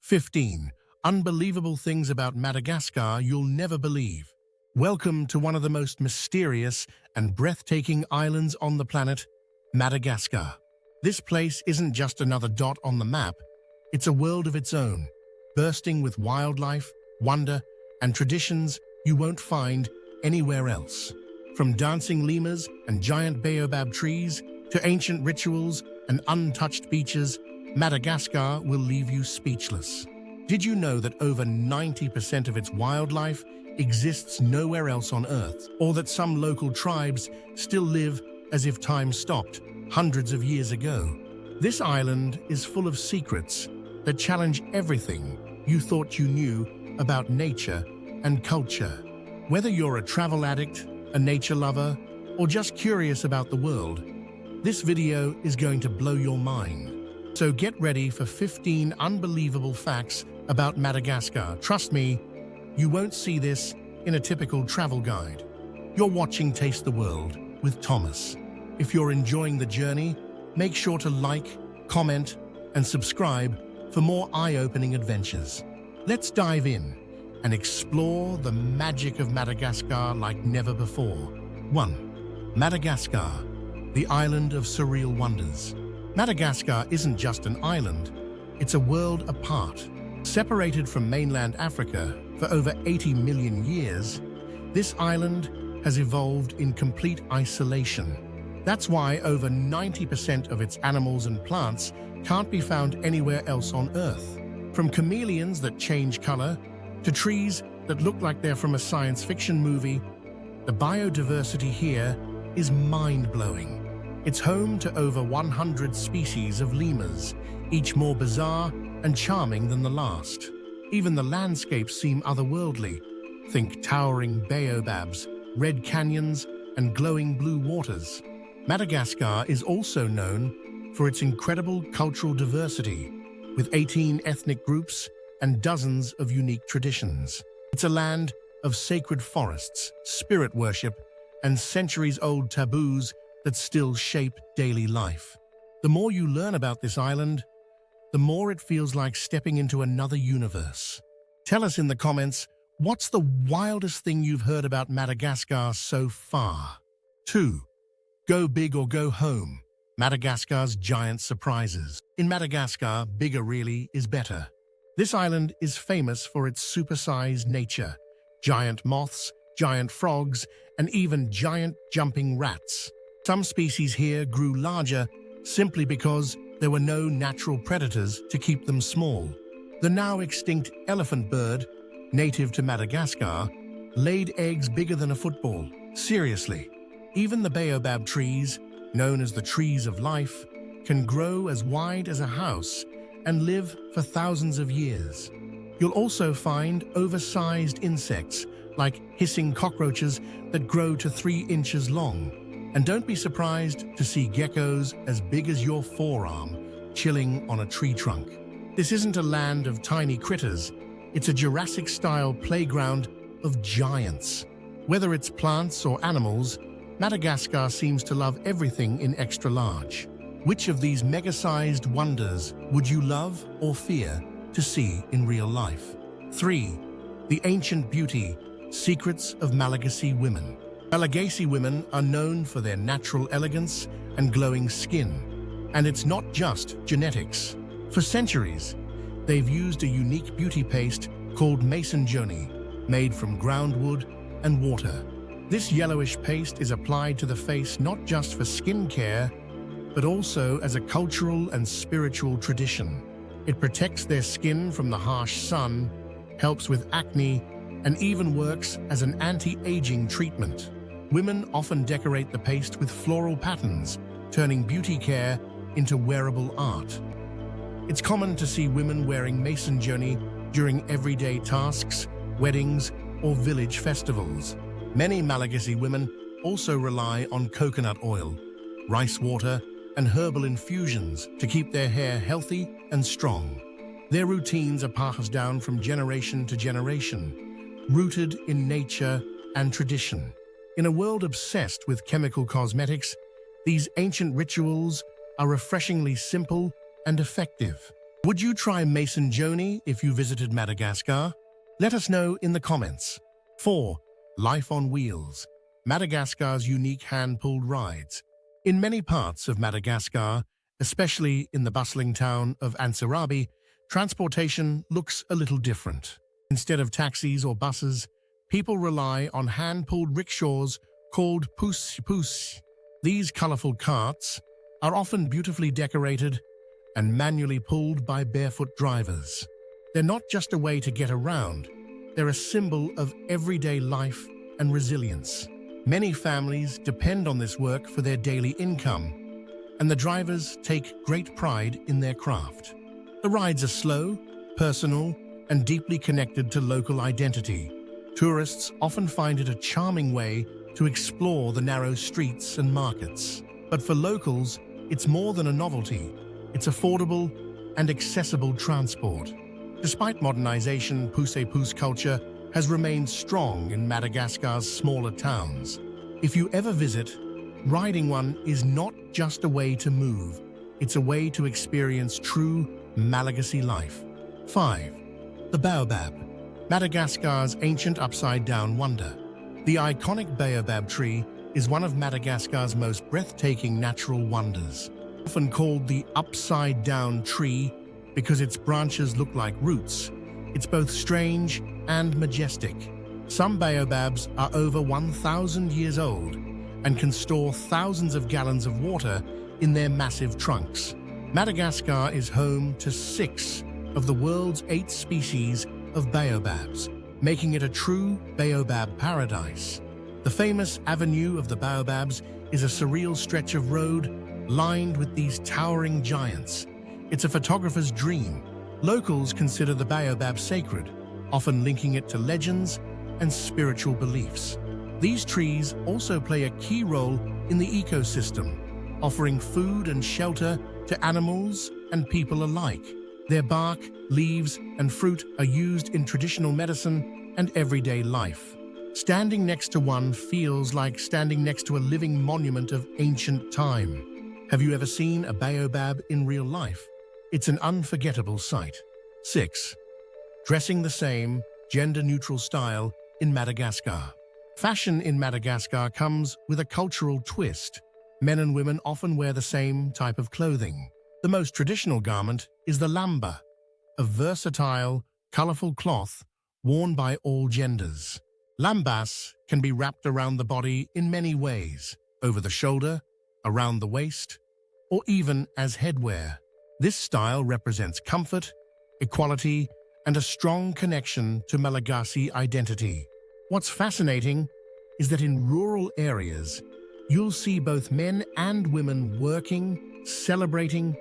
15 Unbelievable things about Madagascar you'll never believe. Welcome to one of the most mysterious and breathtaking islands on the planet, Madagascar. This place isn't just another dot on the map, it's a world of its own, bursting with wildlife, wonder, and traditions you won't find anywhere else. From dancing lemurs and giant baobab trees to ancient rituals and untouched beaches, Madagascar will leave you speechless. Did you know that over 90% of its wildlife exists nowhere else on Earth, or that some local tribes still live as if time stopped hundreds of years ago? This island is full of secrets that challenge everything you thought you knew about nature and culture. Whether you're a travel addict, a nature lover, or just curious about the world, this video is going to blow your mind. So get ready for 15 unbelievable facts about Madagascar. Trust me, you won't see this in a typical travel guide. You're watching Taste the World with Thomas. If you're enjoying the journey, make sure to like, comment, and subscribe for more eye-opening adventures. Let's dive in and explore the magic of Madagascar like never before. 1. Madagascar, the island of surreal wonders. Madagascar isn't just an island, it's a world apart. Separated from mainland Africa for over 80 million years, this island has evolved in complete isolation. That's why over 90% of its animals and plants can't be found anywhere else on Earth. From chameleons that change color to trees that look like they're from a science fiction movie, the biodiversity here is mind-blowing. It's home to over 100 species of lemurs, each more bizarre and charming than the last. Even the landscapes seem otherworldly. Think towering baobabs, red canyons, and glowing blue waters. Madagascar is also known for its incredible cultural diversity, with 18 ethnic groups and dozens of unique traditions. It's a land of sacred forests, spirit worship, and centuries-old taboos that still shape daily life. The more you learn about this island, the more it feels like stepping into another universe. Tell us in the comments, what's the wildest thing you've heard about Madagascar so far? 2. Go big or go home. Madagascar's giant surprises. In Madagascar, bigger really is better. This island is famous for its supersized nature. Giant moths, giant frogs, and even giant jumping rats. Some species here grew larger simply because there were no natural predators to keep them small. The now extinct elephant bird, native to Madagascar, laid eggs bigger than a football. Seriously, even the baobab trees, known as the trees of life, can grow as wide as a house and live for thousands of years. You'll also find oversized insects like hissing cockroaches that grow to 3 inches long. And don't be surprised to see geckos as big as your forearm chilling on a tree trunk. This isn't a land of tiny critters, it's a Jurassic-style playground of giants. Whether it's plants or animals, Madagascar seems to love everything in extra large. Which of these mega-sized wonders would you love or fear to see in real life? 3. The ancient beauty, secrets of Malagasy women. Malagasy women are known for their natural elegance and glowing skin, and it's not just genetics. For centuries, they've used a unique beauty paste called mason-joni, made from groundwood and water. This yellowish paste is applied to the face not just for skin care, but also as a cultural and spiritual tradition. It protects their skin from the harsh sun, helps with acne, and even works as an anti-aging treatment. Women often decorate the paste with floral patterns, turning beauty care into wearable art. It's common to see women wearing mason-joni during everyday tasks, weddings, or village festivals. Many Malagasy women also rely on coconut oil, rice water, and herbal infusions to keep their hair healthy and strong. Their routines are passed down from generation to generation, rooted in nature and tradition. In a world obsessed with chemical cosmetics, these ancient rituals are refreshingly simple and effective. Would you try Mason Joni if you visited Madagascar? Let us know in the comments. 4. Life on wheels. Madagascar's unique hand-pulled rides. In many parts of Madagascar, especially in the bustling town of Antananarivo, transportation looks a little different. Instead of taxis or buses, people rely on hand-pulled rickshaws called pousse-pousse. These colorful carts are often beautifully decorated and manually pulled by barefoot drivers. They're not just a way to get around, they're a symbol of everyday life and resilience. Many families depend on this work for their daily income, and the drivers take great pride in their craft. The rides are slow, personal, and deeply connected to local identity. Tourists often find it a charming way to explore the narrow streets and markets. But for locals, it's more than a novelty. It's affordable and accessible transport. Despite modernization, pousse-pousse culture has remained strong in Madagascar's smaller towns. If you ever visit, riding one is not just a way to move, it's a way to experience true Malagasy life. 5. The baobab, Madagascar's ancient upside-down wonder. The iconic baobab tree is one of Madagascar's most breathtaking natural wonders. Often called the upside-down tree because its branches look like roots, it's both strange and majestic. Some baobabs are over 1,000 years old and can store thousands of gallons of water in their massive trunks. Madagascar is home to 6 of the world's 8 species of baobabs, making it a true baobab paradise. The famous Avenue of the Baobabs is a surreal stretch of road lined with these towering giants. It's a photographer's dream. Locals consider the baobab sacred, often linking it to legends and spiritual beliefs. These trees also play a key role in the ecosystem, offering food and shelter to animals and people alike. Their bark, leaves, and fruit are used in traditional medicine and everyday life. Standing next to one feels like standing next to a living monument of ancient time. Have you ever seen a baobab in real life? It's an unforgettable sight. 6. Dressing the same, gender-neutral style in Madagascar. Fashion in Madagascar comes with a cultural twist. Men and women often wear the same type of clothing. The most traditional garment is the lamba, a versatile, colorful cloth worn by all genders. Lambas can be wrapped around the body in many ways, over the shoulder, around the waist, or even as headwear. This style represents comfort, equality, and a strong connection to Malagasy identity. What's fascinating is that in rural areas, you'll see both men and women working, celebrating,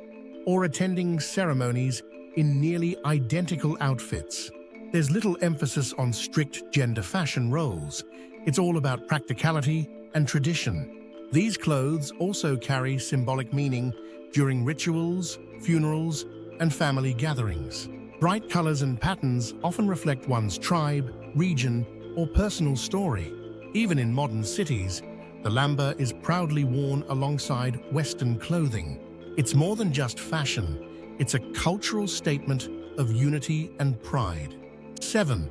or attending ceremonies in nearly identical outfits. There's little emphasis on strict gender fashion roles. It's all about practicality and tradition. These clothes also carry symbolic meaning during rituals, funerals, and family gatherings. Bright colors and patterns often reflect one's tribe, region, or personal story. Even in modern cities, the lamba is proudly worn alongside Western clothing. It's more than just fashion, it's a cultural statement of unity and pride. 7.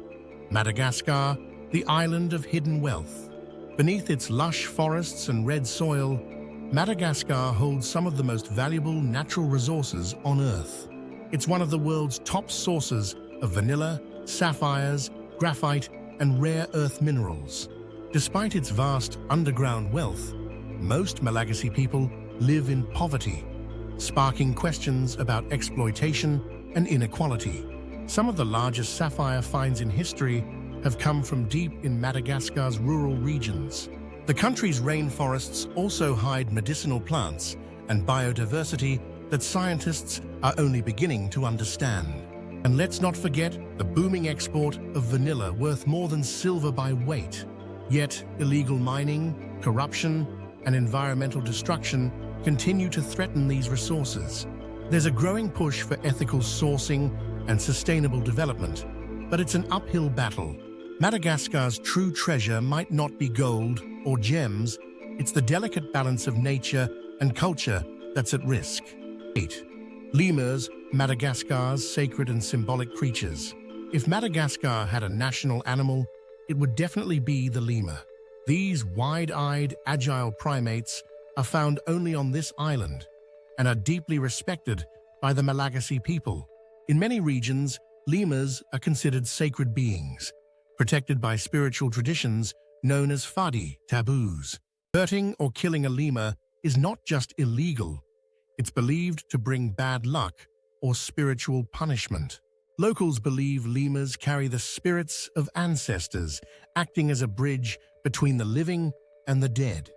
Madagascar, the island of hidden wealth. Beneath its lush forests and red soil, Madagascar holds some of the most valuable natural resources on Earth. It's one of the world's top sources of vanilla, sapphires, graphite, and rare earth minerals. Despite its vast underground wealth, most Malagasy people live in poverty, sparking questions about exploitation and inequality. Some of the largest sapphire finds in history have come from deep in Madagascar's rural regions. The country's rainforests also hide medicinal plants and biodiversity that scientists are only beginning to understand. And let's not forget the booming export of vanilla, worth more than silver by weight. Yet, illegal mining, corruption, and environmental destruction continue to threaten these resources. There's a growing push for ethical sourcing and sustainable development, but it's an uphill battle. Madagascar's true treasure might not be gold or gems, it's the delicate balance of nature and culture that's at risk. 8. Lemurs, Madagascar's sacred and symbolic creatures. If Madagascar had a national animal, it would definitely be the lemur. These wide-eyed, agile primates are found only on this island and are deeply respected by the Malagasy people. In many regions, lemurs are considered sacred beings, protected by spiritual traditions known as fadi, taboos. Hurting or killing a lemur is not just illegal, it's believed to bring bad luck or spiritual punishment. Locals believe lemurs carry the spirits of ancestors, acting as a bridge between the living and the dead.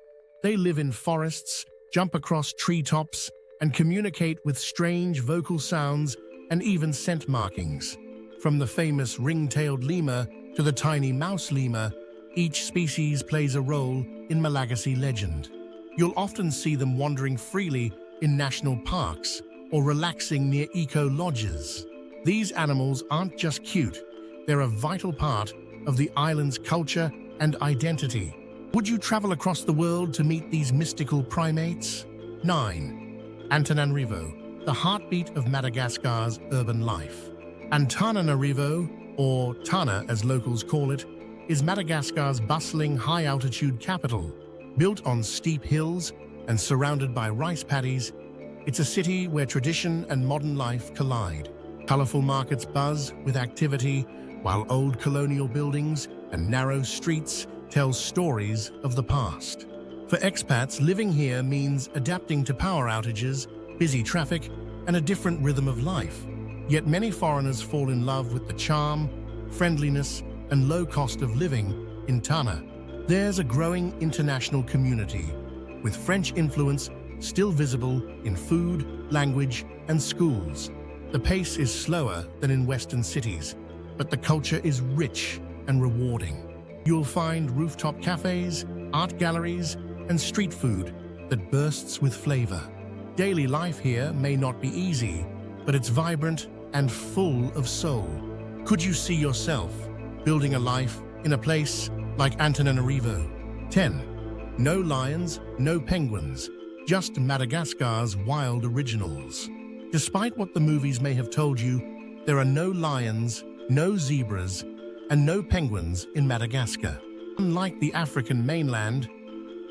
They live in forests, jump across treetops, and communicate with strange vocal sounds and even scent markings. From the famous ring-tailed lemur to the tiny mouse lemur, each species plays a role in Malagasy legend. You'll often see them wandering freely in national parks or relaxing near eco-lodges. These animals aren't just cute, they're a vital part of the island's culture and identity. Would you travel across the world to meet these mystical primates? 9. Antananarivo, the heartbeat of Madagascar's urban life. Antananarivo, or Tana as locals call it, is Madagascar's bustling high-altitude capital. Built on steep hills and surrounded by rice paddies, it's a city where tradition and modern life collide. Colorful markets buzz with activity, while old colonial buildings and narrow streets tell stories of the past. For expats, living here means adapting to power outages, busy traffic, and a different rhythm of life. Yet many foreigners fall in love with the charm, friendliness, and low cost of living in Tana. There's a growing international community, with French influence still visible in food, language, and schools. The pace is slower than in Western cities, but the culture is rich and rewarding. You'll find rooftop cafes, art galleries, and street food that bursts with flavor. Daily life here may not be easy, but it's vibrant and full of soul. Could you see yourself building a life in a place like Antananarivo? 10. No lions, no penguins, just Madagascar's wild originals. Despite what the movies may have told you, there are no lions, no zebras, and no penguins in Madagascar. Unlike the African mainland,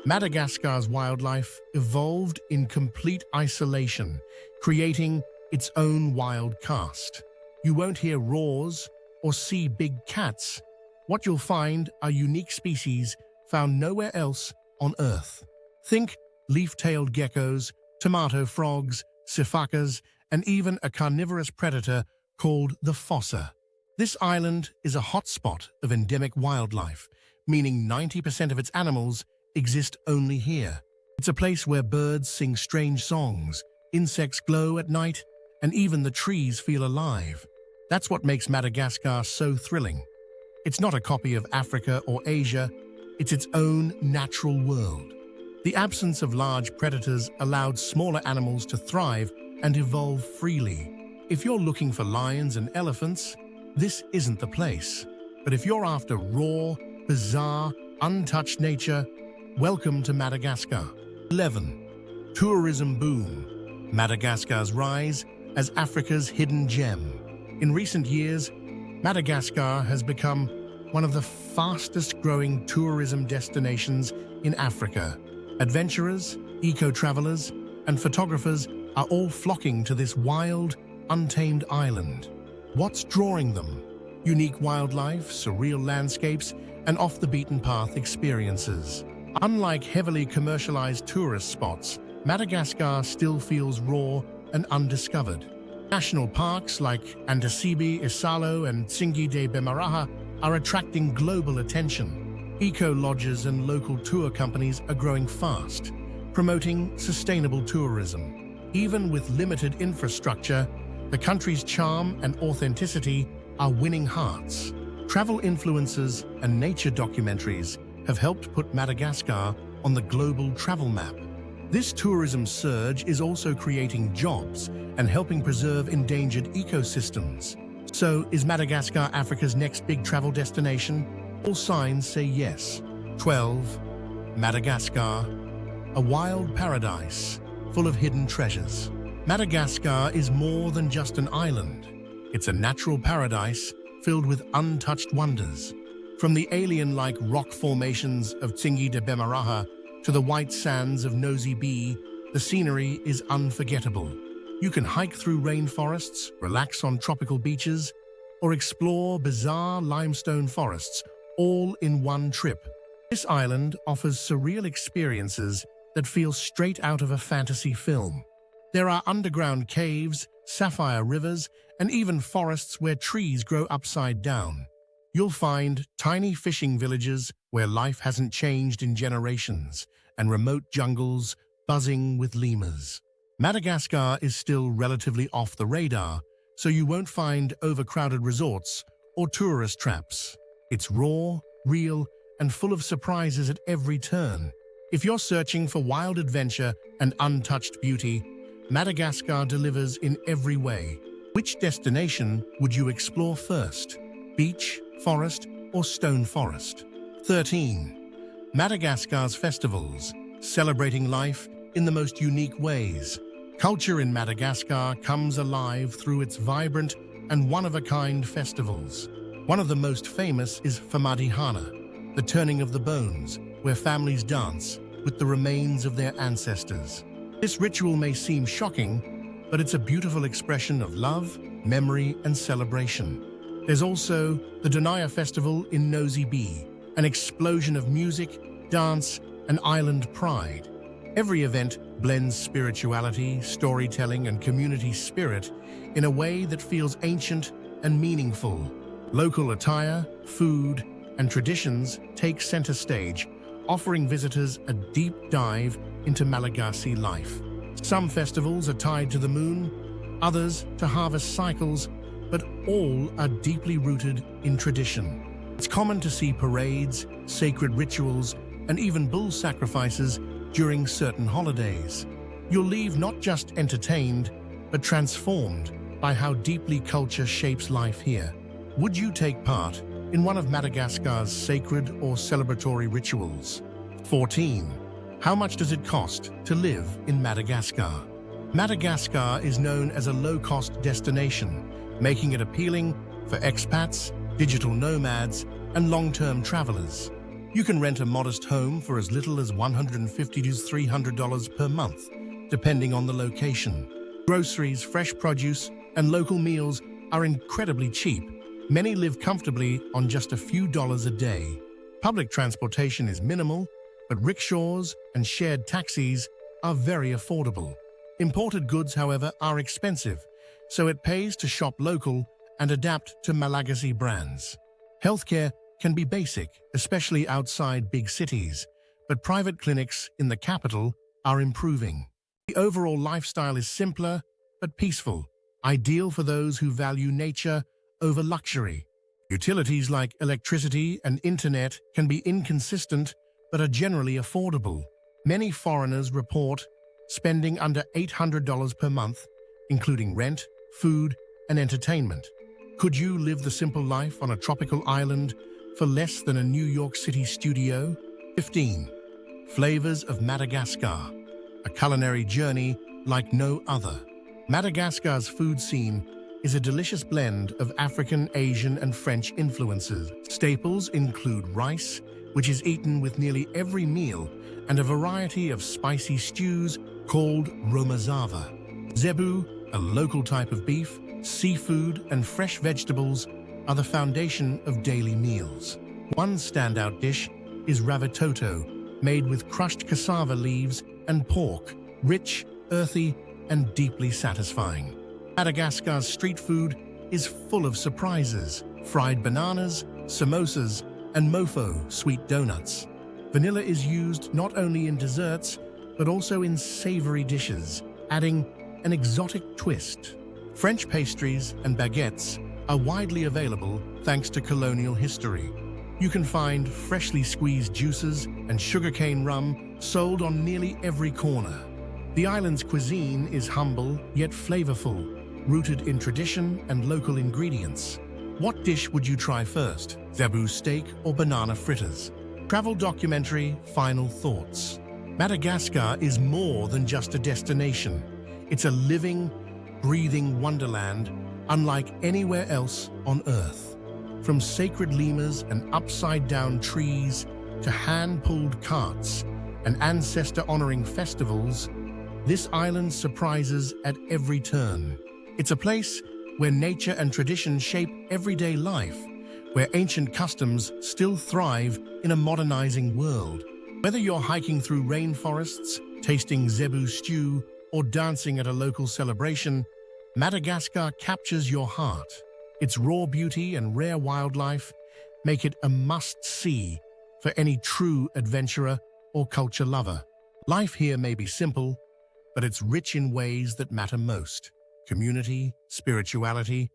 Madagascar's wildlife evolved in complete isolation, creating its own wild cast. You won't hear roars or see big cats. What you'll find are unique species found nowhere else on Earth. Think leaf-tailed geckos, tomato frogs, sifakas, and even a carnivorous predator called the fossa. This island is a hotspot of endemic wildlife, meaning 90% of its animals exist only here. It's a place where birds sing strange songs, insects glow at night, and even the trees feel alive. That's what makes Madagascar so thrilling. It's not a copy of Africa or Asia, it's its own natural world. The absence of large predators allowed smaller animals to thrive and evolve freely. If you're looking for lions and elephants, this isn't the place. But if you're after raw, bizarre, untouched nature, welcome to Madagascar. 11. Tourism boom. Madagascar's rise as Africa's hidden gem. In recent years, Madagascar has become one of the fastest-growing tourism destinations in Africa. Adventurers, eco-travelers, and photographers are all flocking to this wild, untamed island. What's drawing them? Unique wildlife, surreal landscapes, and off-the-beaten-path experiences. Unlike heavily commercialized tourist spots, Madagascar still feels raw and undiscovered. National parks like Antasibi, Isalo, and Tsingy de Bemaraha are attracting global attention. Eco-lodges and local tour companies are growing fast, promoting sustainable tourism. Even with limited infrastructure, the country's charm and authenticity are winning hearts. Travel influencers and nature documentaries have helped put Madagascar on the global travel map. This tourism surge is also creating jobs and helping preserve endangered ecosystems. So, is Madagascar Africa's next big travel destination? All signs say yes. 12. Madagascar, a wild paradise full of hidden treasures. Madagascar is more than just an island. It's a natural paradise filled with untouched wonders. From the alien-like rock formations of Tsingy de Bemaraha to the white sands of Nosy Be, the scenery is unforgettable. You can hike through rainforests, relax on tropical beaches, or explore bizarre limestone forests, all in one trip. This island offers surreal experiences that feel straight out of a fantasy film. There are underground caves, sapphire rivers, and even forests where trees grow upside down. You'll find tiny fishing villages where life hasn't changed in generations, and remote jungles buzzing with lemurs. Madagascar is still relatively off the radar, so you won't find overcrowded resorts or tourist traps. It's raw, real, and full of surprises at every turn. If you're searching for wild adventure and untouched beauty, Madagascar delivers in every way. Which destination would you explore first? Beach, forest, or stone forest? 13. Madagascar's festivals, celebrating life in the most unique ways. Culture in Madagascar comes alive through its vibrant and one-of-a-kind festivals. One of the most famous is Famadihana, the turning of the bones, where families dance with the remains of their ancestors. This ritual may seem shocking, but it's a beautiful expression of love, memory, and celebration. There's also the Donaya Festival in Nosy Be, an explosion of music, dance, and island pride. Every event blends spirituality, storytelling, and community spirit in a way that feels ancient and meaningful. Local attire, food, and traditions take center stage, offering visitors a deep dive into Malagasy life. Some festivals are tied to the moon, others to harvest cycles, but all are deeply rooted in tradition. It's common to see parades, sacred rituals, and even bull sacrifices during certain holidays. You'll leave not just entertained, but transformed by how deeply culture shapes life here. Would you take part in one of Madagascar's sacred or celebratory rituals? 14. How much does it cost to live in Madagascar? Madagascar is known as a low-cost destination, making it appealing for expats, digital nomads, and long-term travelers. You can rent a modest home for as little as $150 to $300 per month, depending on the location. Groceries, fresh produce, and local meals are incredibly cheap. Many live comfortably on just a few dollars a day. Public transportation is minimal, but rickshaws and shared taxis are very affordable. Imported goods, however, are expensive, so it pays to shop local and adapt to Malagasy brands. Healthcare can be basic, especially outside big cities, but private clinics in the capital are improving. The overall lifestyle is simpler but peaceful, ideal for those who value nature over luxury. Utilities like electricity and internet can be inconsistent but are generally affordable. Many foreigners report spending under $800 per month, including rent, food, and entertainment. Could you live the simple life on a tropical island for less than a New York City studio? 15. Flavors of Madagascar, a culinary journey like no other. Madagascar's food scene is a delicious blend of African, Asian, and French influences. Staples include rice, which is eaten with nearly every meal, and a variety of spicy stews called romazava. Zebu, a local type of beef, seafood, and fresh vegetables are the foundation of daily meals. One standout dish is ravitoto, made with crushed cassava leaves and pork, rich, earthy, and deeply satisfying. Madagascar's street food is full of surprises: fried bananas, samosas, and mofo, sweet donuts. Vanilla is used not only in desserts, but also in savory dishes, adding an exotic twist. French pastries and baguettes are widely available thanks to colonial history. You can find freshly squeezed juices and sugarcane rum sold on nearly every corner. The island's cuisine is humble yet flavorful, rooted in tradition and local ingredients. What dish would you try first? Zebu steak or banana fritters? Travel documentary Final Thoughts. Madagascar is more than just a destination. It's a living, breathing wonderland unlike anywhere else on Earth. From sacred lemurs and upside-down trees to hand-pulled carts and ancestor-honoring festivals, this island surprises at every turn. It's a place where nature and tradition shape everyday life, where ancient customs still thrive in a modernizing world. Whether you're hiking through rainforests, tasting zebu stew, or dancing at a local celebration, Madagascar captures your heart. Its raw beauty and rare wildlife make it a must-see for any true adventurer or culture lover. Life here may be simple, but it's rich in ways that matter most: community, spirituality,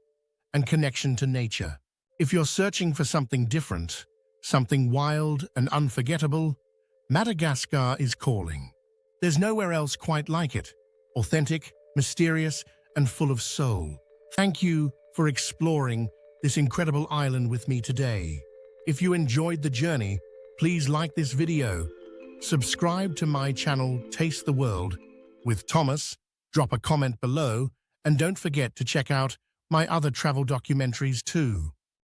and connection to nature. If you're searching for something different, something wild and unforgettable, Madagascar is calling. There's nowhere else quite like it. Authentic, mysterious, and full of soul. Thank you for exploring this incredible island with me today. If you enjoyed the journey, please like this video, subscribe to my channel Taste the World with Thomas, drop a comment below, and don't forget to check out my other travel documentaries too.